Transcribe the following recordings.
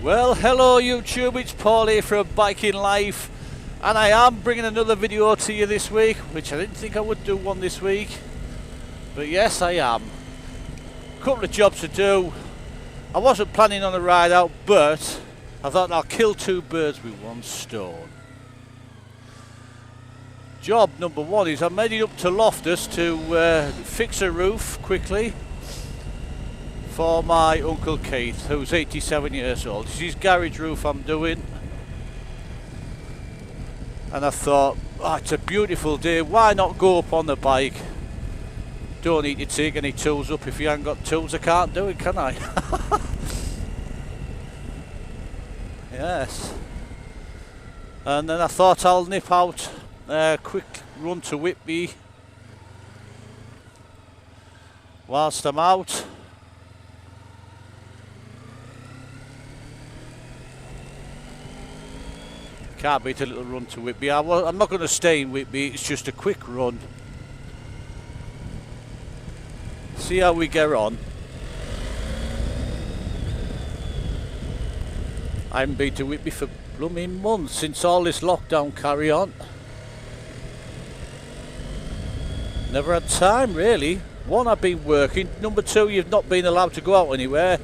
Well, hello YouTube, it's Paul here from Biking Life, and I am bringing another video to you this week, which I didn't think I would do one this week, but yes I am. A couple of jobs to do. I wasn't planning on a ride out, but I thought I'll kill two birds with one stone. Job number one is I'm heading up to Loftus to fix a roof quickly for my Uncle Keith, who's 87 years old. It's his garage roof I'm doing. And I thought, oh, it's a beautiful day, why not go up on the bike? Don't need to take any tools up. If you haven't got tools, I can't do it, can I? Yes. And then I thought I'll nip out a quick run to Whippy whilst I'm out. Can't beat a little run to Whippy. I'm not going to stay in Whippy, it's just a quick run. See how we get on. I haven't been to Whippy for blooming months since all this lockdown carry on. Never had time really. One, I've been working. Number two, you've not been allowed to go out anywhere.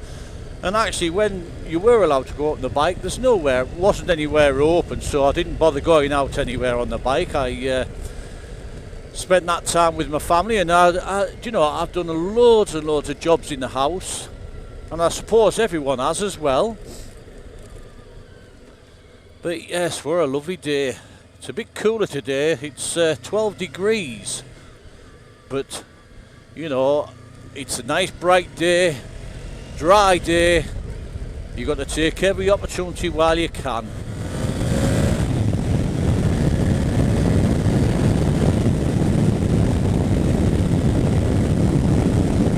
And actually, when you were allowed to go out on the bike, there's nowhere, wasn't anywhere open, so I didn't bother going out anywhere on the bike. I spent that time with my family, and you know, I've done loads and loads of jobs in the house, and I suppose everyone has as well. But yes, we're a lovely day. It's a bit cooler today. It's 12 degrees, but you know, it's a nice bright day. Dry day. You've got to take every opportunity while you can.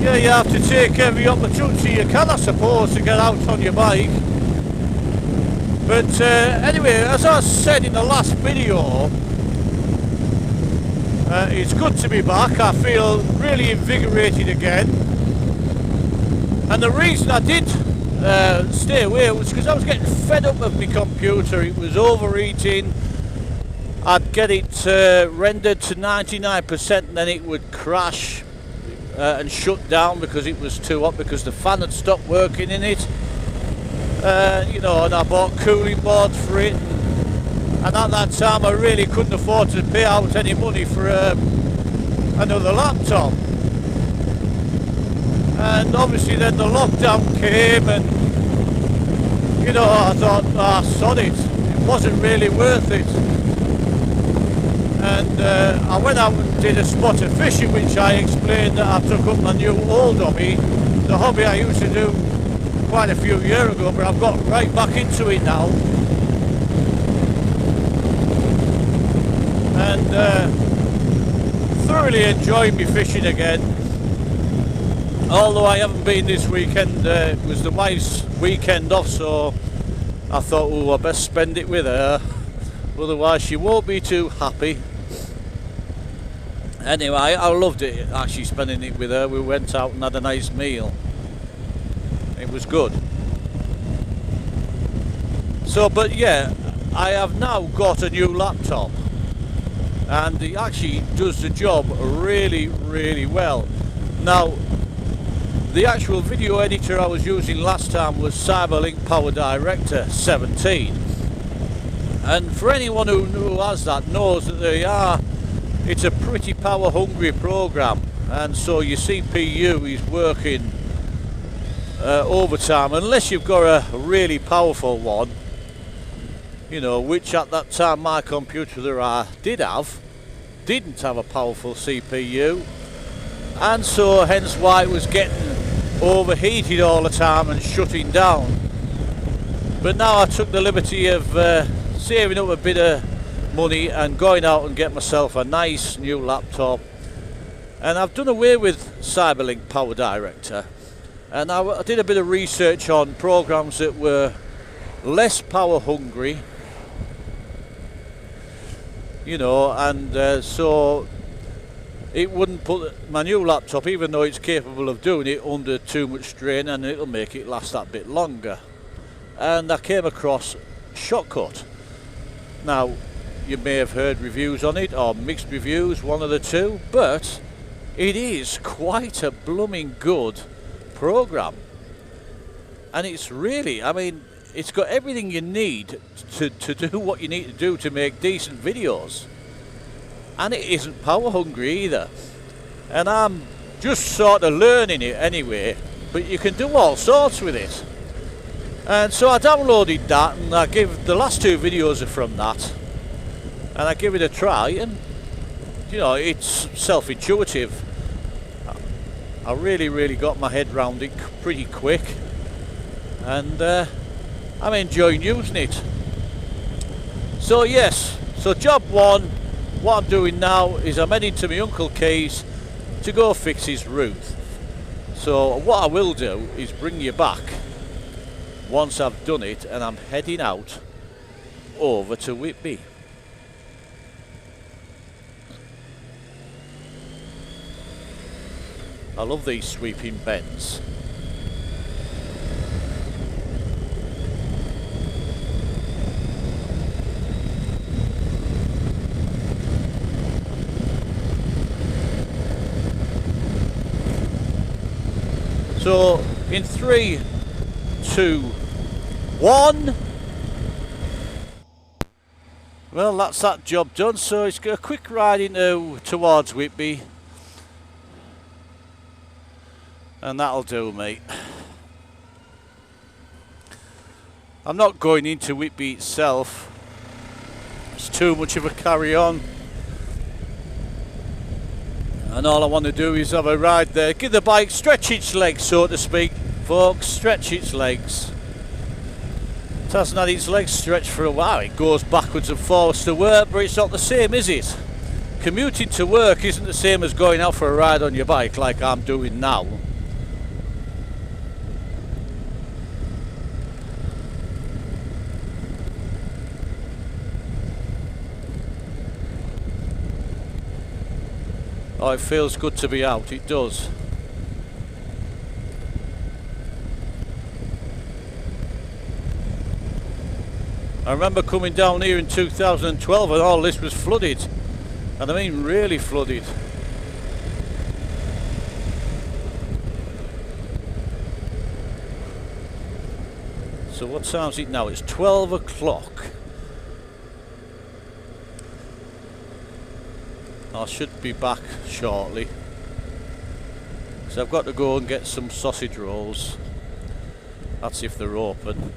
Yeah, you have to take every opportunity you can, I suppose, to get out on your bike. But anyway, as I said in the last video, it's good to be back. I feel really invigorated again. And the reason I did stay away was because I was getting fed up of my computer. It was overheating. I'd get it rendered to 99% and then it would crash and shut down because it was too hot, because the fan had stopped working in it. You know, and I bought cooling boards for it. And at that time I really couldn't afford to pay out any money for another laptop. And obviously then the lockdown came, and you know, I thought, sod it, it wasn't really worth it. And I went out and did a spot of fishing, which I explained that I took up my new old hobby, the hobby I used to do quite a few years ago, but I've got right back into it now. And thoroughly enjoying me fishing again. Although I haven't been this weekend, it was the wife's weekend off, so I thought, oh, I best spend it with her, otherwise she won't be too happy. Anyway, I loved it, actually, spending it with her. We went out and had a nice meal. It was good. So, but yeah, I have now got a new laptop, and it actually does the job really, really well. Now, the actual video editor I was using last time was Cyberlink Power Director 17, and for anyone who has that knows that it's a pretty power hungry program, and so your CPU is working overtime unless you've got a really powerful one, you know, which at that time my computer that I didn't have a powerful CPU, and so hence why it was getting overheated all the time and shutting down. But now I took the liberty of saving up a bit of money and going out and get myself a nice new laptop, and I've done away with Cyberlink Power Director, and I did a bit of research on programs that were less power hungry, you know, and so it wouldn't put my new laptop, even though it's capable of doing it, under too much strain, and it'll make it last that bit longer. and I came across Shotcut. Now, you may have heard reviews on it, or mixed reviews, one of the two, but it is quite a blooming good program. And it's really, I mean, it's got everything you need to do what you need to do to make decent videos. And it isn't power hungry either. And I'm just sort of learning it anyway, but you can do all sorts with it. And so I downloaded that, and I give the last two videos are from that, and I give it a try, and you know, it's self-intuitive. I really got my head round it pretty quick, and I'm enjoying using it. So yes, so job one, what I'm doing now is I'm heading to my Uncle Key's to go fix his roof. So what I will do is bring you back once I've done it, and I'm heading out over to Whippy. I love these sweeping bends. So in 3, 2, 1. Well, that's that job done. So it's got a quick ride towards Whippy, and that'll do, mate. I'm not going into Whippy itself. It's too much of a carry on. And all I want to do is have a ride there. Give the bike, stretch its legs, so to speak, folks. Stretch its legs. It hasn't had its legs stretched for a while. It goes backwards and forwards to work, but it's not the same, is it? Commuting to work isn't the same as going out for a ride on your bike like I'm doing now. Oh, it feels good to be out, it does. I remember coming down here in 2012 and all this was flooded. And I mean really flooded. So what time is it now? It's 12 o'clock. I should be back shortly, so I've got to go and get some sausage rolls. That's if they're open.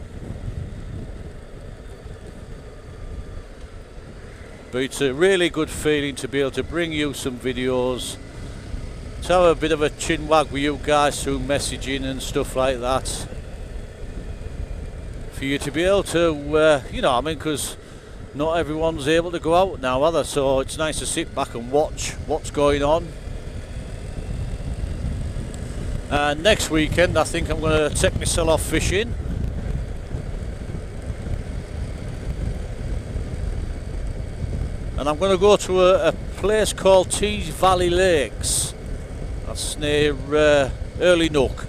But it's a really good feeling to be able to bring you some videos, to have a bit of a chin wag with you guys through messaging and stuff like that. For you to be able to, you know, I mean, because not everyone's able to go out now, are they? So it's nice to sit back and watch what's going on. And next weekend I think I'm going to take myself off fishing. And I'm going to go to a place called Tees Valley Lakes. That's near Early Nook,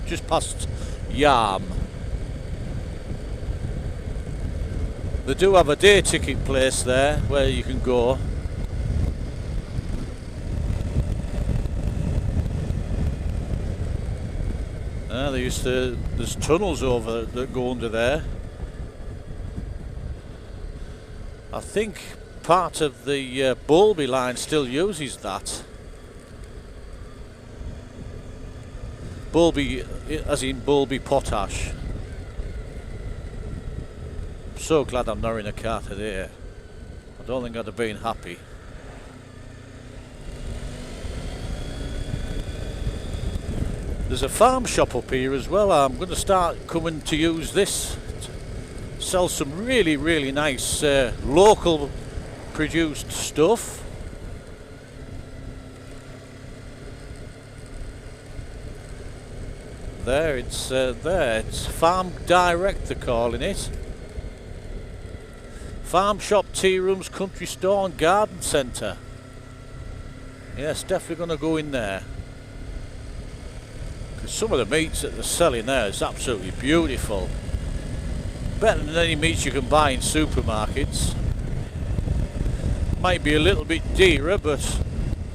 just past Yarm. They do have a day ticket place there where you can go. There's tunnels over that go under there. I think part of the Bowlby line still uses that. Bowlby, as in Bowlby Potash. So glad I'm not in a car today. I don't think I'd have been happy. There's a farm shop up here as well. I'm going to start coming to use this. Sell some really nice local produced stuff. There, it's Farm Direct they're calling it. Farm shop, tea rooms, country store and garden centre. Yes, definitely going to go in there. Because some of the meats that they're selling there is absolutely beautiful. Better than any meats you can buy in supermarkets. Might be a little bit dearer, but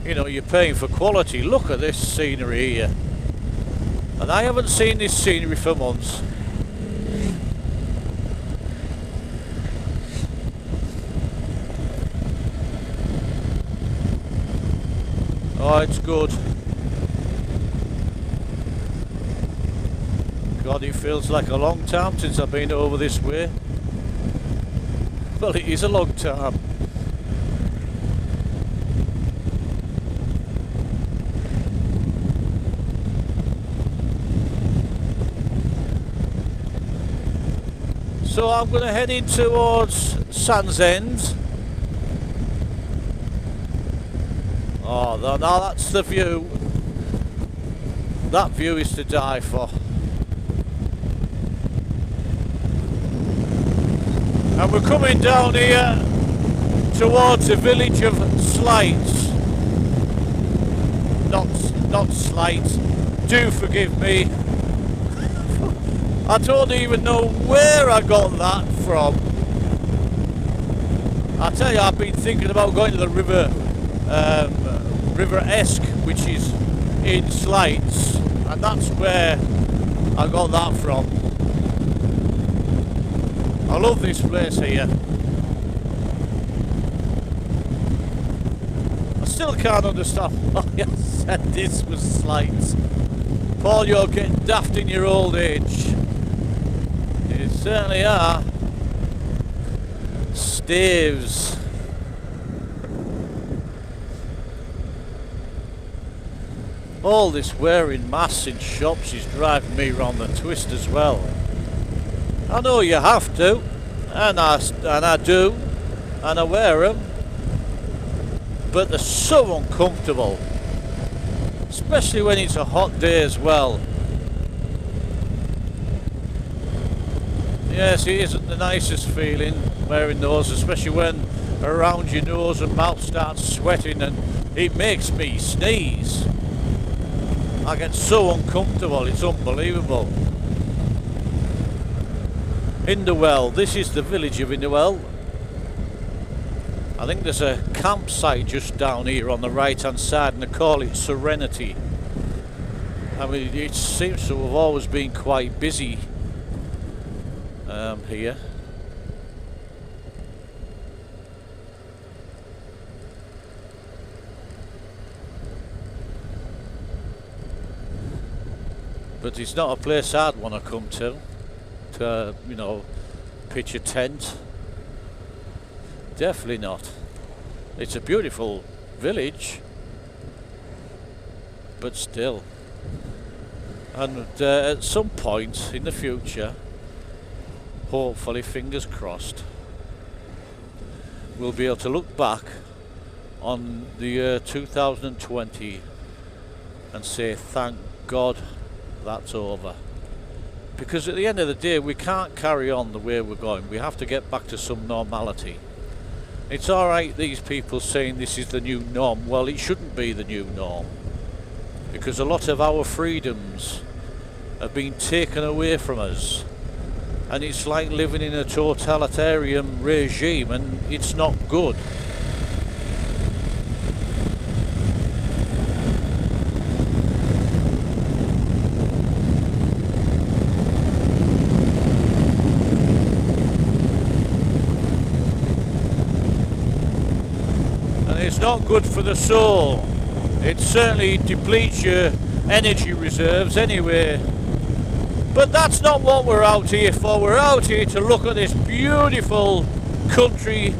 you know, you're paying for quality. Look at this scenery here. And I haven't seen this scenery for months. Oh, it's good. God, it feels like a long time since I've been over this way. Well, it is a long time. So I'm going to head in towards Sands End. Oh, now that's the view. That view is to die for. And we're coming down here towards the village of Slights. Not Slights. Do forgive me. I don't even know where I got that from. I tell you, I've been thinking about going to the River Esk, which is in Slights, and that's where I got that from. I love this place here. I still can't understand why I said this was Slights. Paul, you're getting daft in your old age. You certainly are. Staves. All this wearing masks in shops is driving me round the twist as well. I know you have to, and I do, and I wear them, but they're so uncomfortable, especially when it's a hot day as well. Yes, it isn't the nicest feeling wearing those, especially when around your nose and mouth starts sweating, and it makes me sneeze. I get so uncomfortable, it's unbelievable. Indowell, this is the village of Indowell. I think there's a campsite just down here on the right hand side, and they call it Serenity. I mean, it seems to have always been quite busy here. But it's not a place I'd want to come to, you know, pitch a tent. Definitely not. It's a beautiful village, but still. And at some point in the future, hopefully, fingers crossed, we'll be able to look back on the year 2020 and say, thank God that's over. Because at the end of the day, we can't carry on the way we're going. We have to get back to some normality. It's alright, these people saying this is the new norm. Well, it shouldn't be the new norm, because a lot of our freedoms have been taken away from us, and it's like living in a totalitarian regime, and it's not good. It's not good for the soul. It certainly depletes your energy reserves anyway. But that's not what we're out here for. We're out here to look at this beautiful country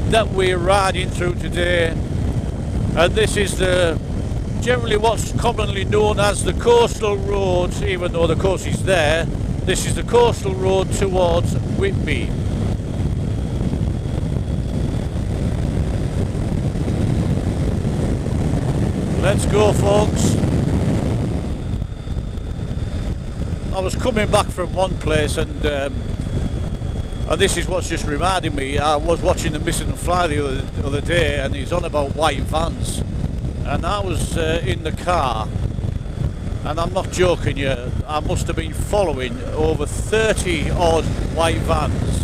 that we're riding through today. And this is generally what's commonly known as the coastal road, even though the coast is there. This is the coastal road towards Whippy. Let's go, folks. I was coming back from one place, and this is what's just reminding me. I was watching The Missing and Fly the other day, and he's on about white vans, and I was in the car, And I'm not joking you, I must have been following over 30 odd white vans.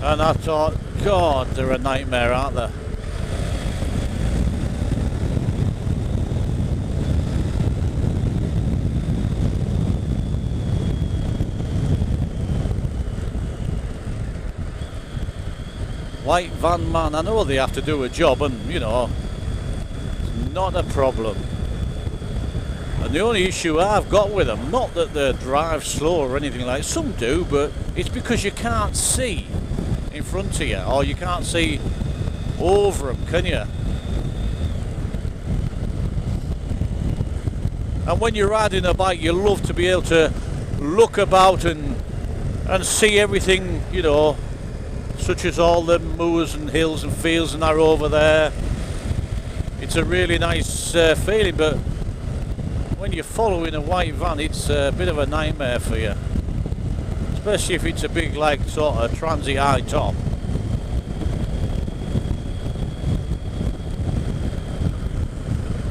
And I thought, God, they're a nightmare, aren't they? White van man, I know they have to do a job and, you know, it's not a problem. And the only issue I've got with them, not that they drive slow or anything like that, some do, but it's because you can't see in front of you, or you can't see over them, can you? And when you're riding a bike, you love to be able to look about and see everything, you know, such as all the moors and hills and fields and are over there. It's a really nice feeling, but when you're following a white van, it's a bit of a nightmare for you, especially if it's a big, like, sort of transy high top.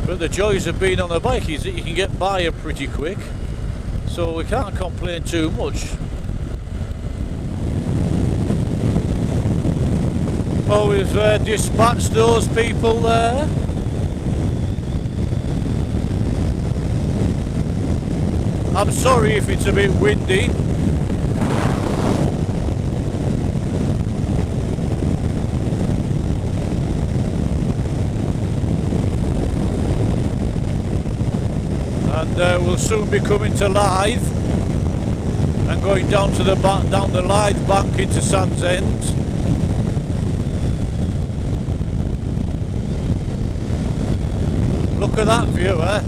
But the joys of being on a bike is that you can get by it pretty quick, so we can't complain too much. Oh, we've dispatched those people there. I'm sorry if it's a bit windy. And we'll soon be coming to Lythe and going down to the down the Lythe bank into Sands End. Look at that view, eh?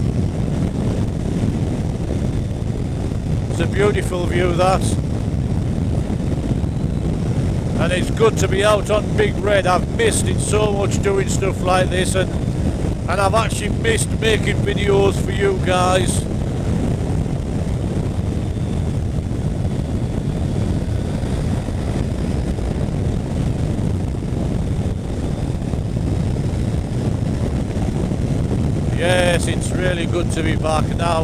It's a beautiful view, that. And it's good to be out on Big Red. I've missed it so much doing stuff like this, and I've actually missed making videos for you guys. Yes, it's really good to be back now.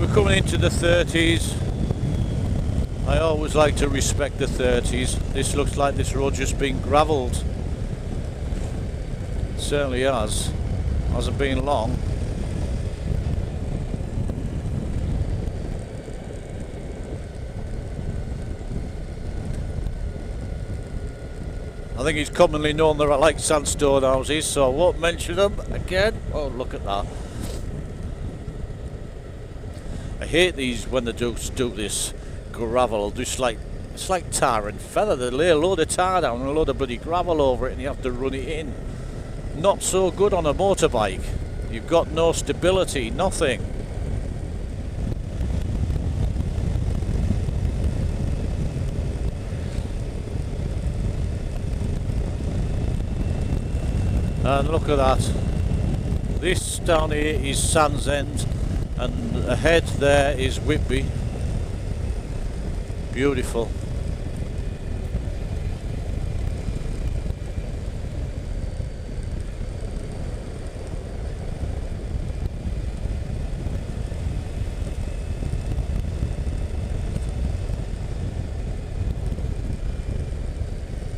We're coming into the 30s. I always like to respect the 30s. This looks like this road just been gravelled. It certainly has. Hasn't been long. I think it's commonly known they're like sandstone houses, so I won't mention them again. Oh, look at that. I hate these when they do this gravel, just like, it's like tar and feather. They lay a load of tar down and a load of bloody gravel over it and you have to run it in. Not so good on a motorbike. You've got no stability, nothing. And look at that. This down here is Sands End, and ahead there is Whippy. Beautiful.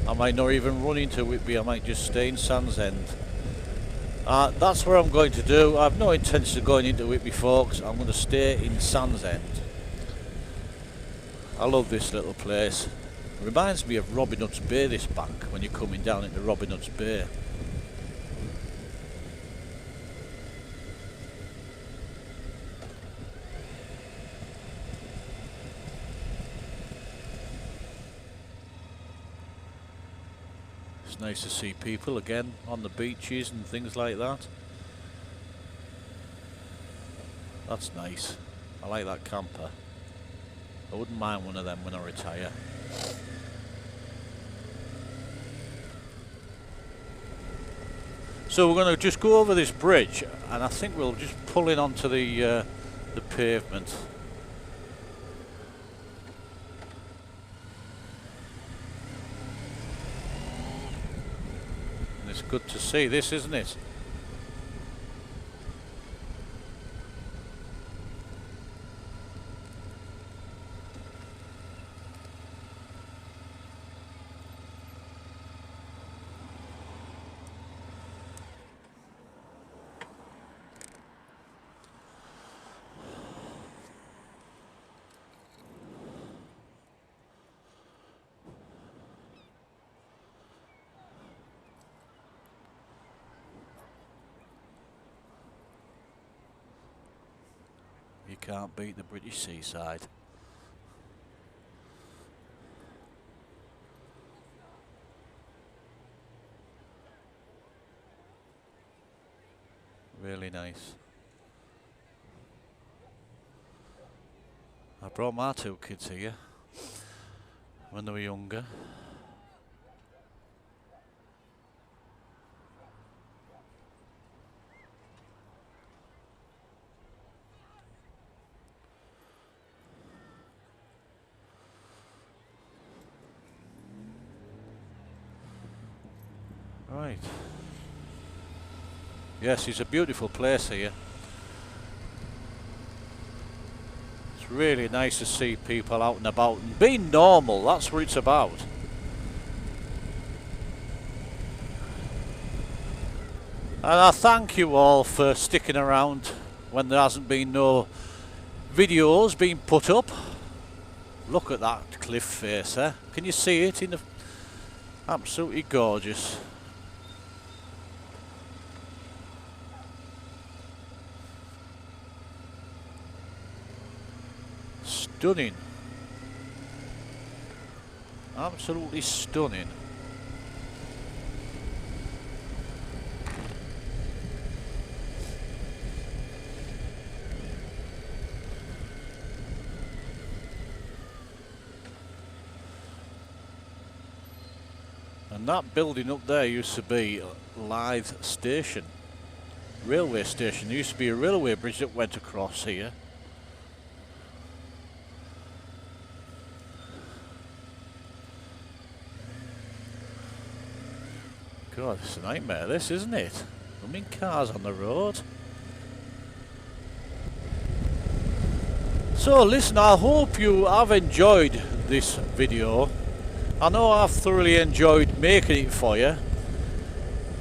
I might not even run into Whippy, I might just stay in Sands End. That's what I'm going to do. I have no intention of going into Whippy, folks. I'm going to stay in Sands End. I love this little place. It reminds me of Robin Hood's Bay, this bank, when you're coming down into Robin Hood's Bay. It's nice to see people again on the beaches and things like that. That's nice. I like that camper. I wouldn't mind one of them when I retire. So we're going to just go over this bridge, and I think we'll just pull in onto the pavement. This good to see this, isn't it? You can't beat the British seaside. Really nice. I brought my two kids here when they were younger. Right. Yes, it's a beautiful place here. It's really nice to see people out and about and being normal. That's what it's about. And I thank you all for sticking around when there hasn't been no videos being put up. Look at that cliff face there. Can you see it? Absolutely gorgeous. Stunning. Absolutely stunning. And that building up there used to be Lythe Station, railway station. There used to be a railway bridge that went across here. God, it's a nightmare this, isn't it? I mean, cars on the road. So listen, I hope you have enjoyed this video. I know I've thoroughly enjoyed making it for you.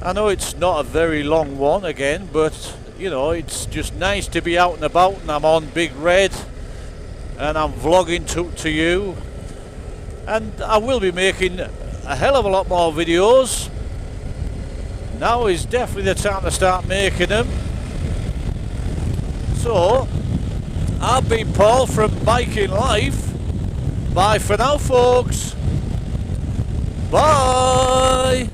I know it's not a very long one again, but you know, it's just nice to be out and about, and I'm on Big Red and I'm vlogging to you, and I will be making a hell of a lot more videos. Now is definitely the time to start making them. So, I've been Paul from Biking Life. Bye for now, folks. Bye.